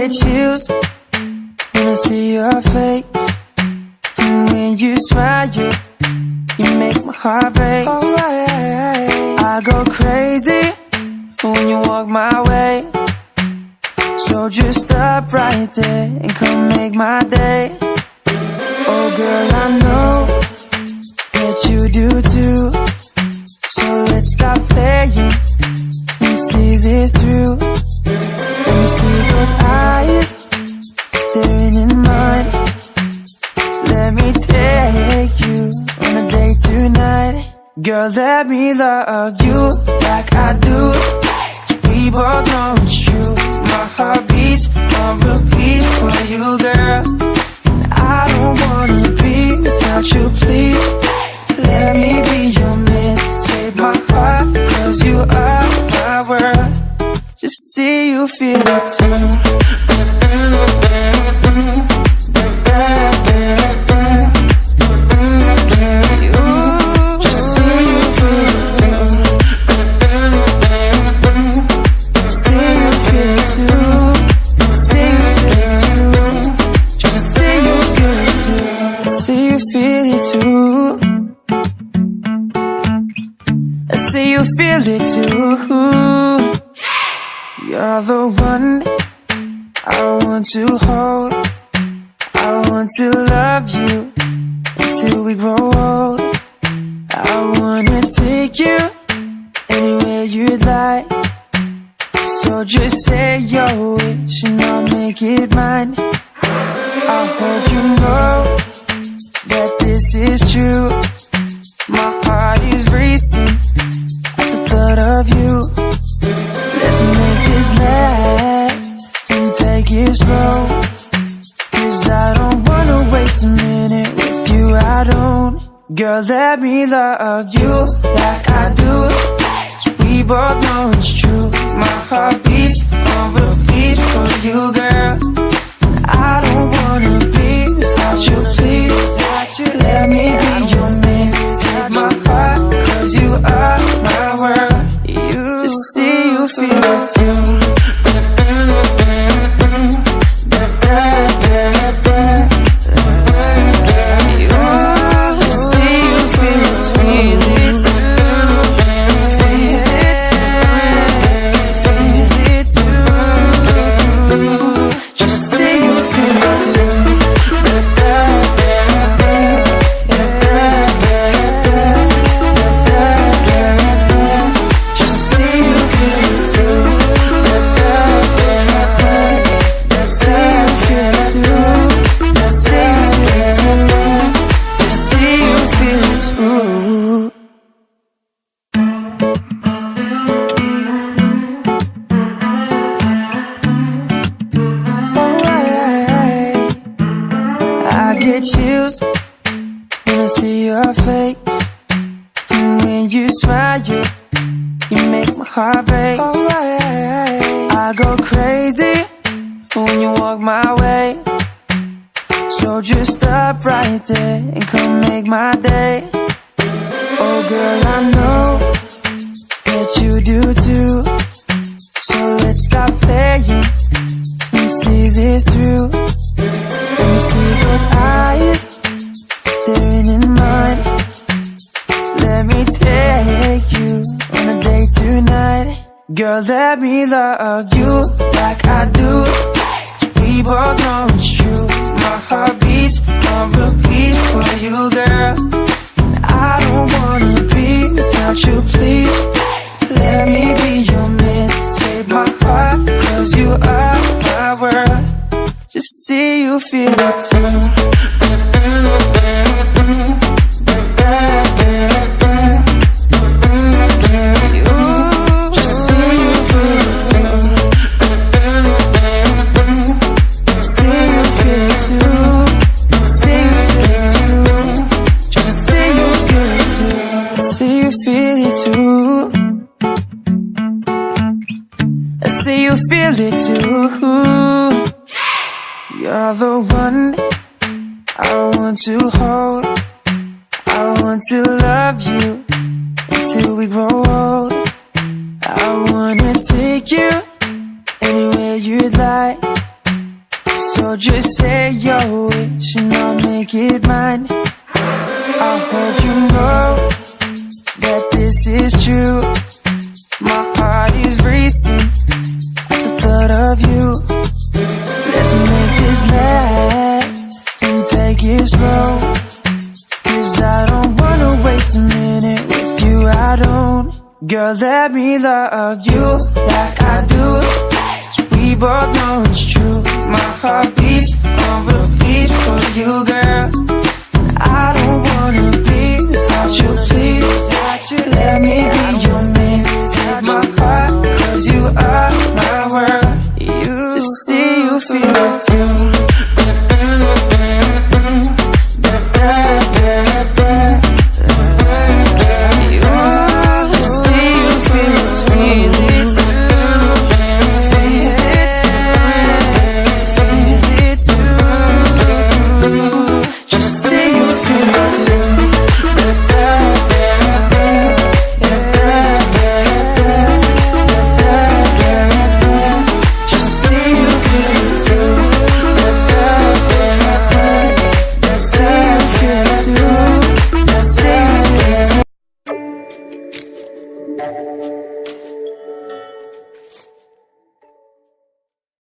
get chills when I see your face. And when you smile, you make my heart break. I go crazy when you walk my way. So just stop right there and come make my day. Oh girl, I know that you do too. So let's stop playing and see this through. Let me see those eyes staring in mine. Let me take you on a date tonight. Girl, let me love you like I do. We both know it's true. My heart beats on repeat for you, girl. I don't wanna be without you, please. Let me be your man. Save my heart, 'cause you are my world. Just see you feel it too. Feel it too. You're the one I want to hold. I want to love you until we grow old. I wanna take you anywhere you'd like. So just say your wish and I'll make it mine. I hope you know that this is true. My heart is racing thought of you. Let's make this last and take it slow. 'Cause I don't wanna waste a minute with you, I don't. Girl, let me love you like I do. 'Cause we both know it's true. My heart beats on repeat for you, girl. I don't wanna be without you, please. Let me be your man. Take my heart, 'cause you are my world. Just see you feel it too. Get chills when I see your face. And when you smile, you make my heart break. I go crazy when you walk my way. So just stop right there and come make my day. Oh girl, I know that you do too. So let's stop playing and see this through. Let me see those eyes staring in mine. Let me take you on a date tonight. Girl, let me love you like I do. We both know it's true. My heart beats on repeat for you, girl. I don't wanna be without you, please. Let me be your man. Save my heart, 'cause you are my world. Just see you feel it too. Just see you feel it too. See you feel it too. See you feel it too. Just see you feel it too. See you feel it too. I see you feel it too. You're the one I want to hold. I want to love you until we grow old. I wanna take you anywhere you'd like. So just say your wish and I'll make it mine. I hope you know that this is true. My heart is racing at the thought of you. Let's make this last and take it slow, 'cause I don't wanna waste a minute with you, I don't. Girl, let me love you like I do, 'cause we both know it's true. My heart beats on repeat for you, girl. I don't wanna be without you, please. Let me be your man. Take my heart, 'cause you are my world. You just see you feel it too.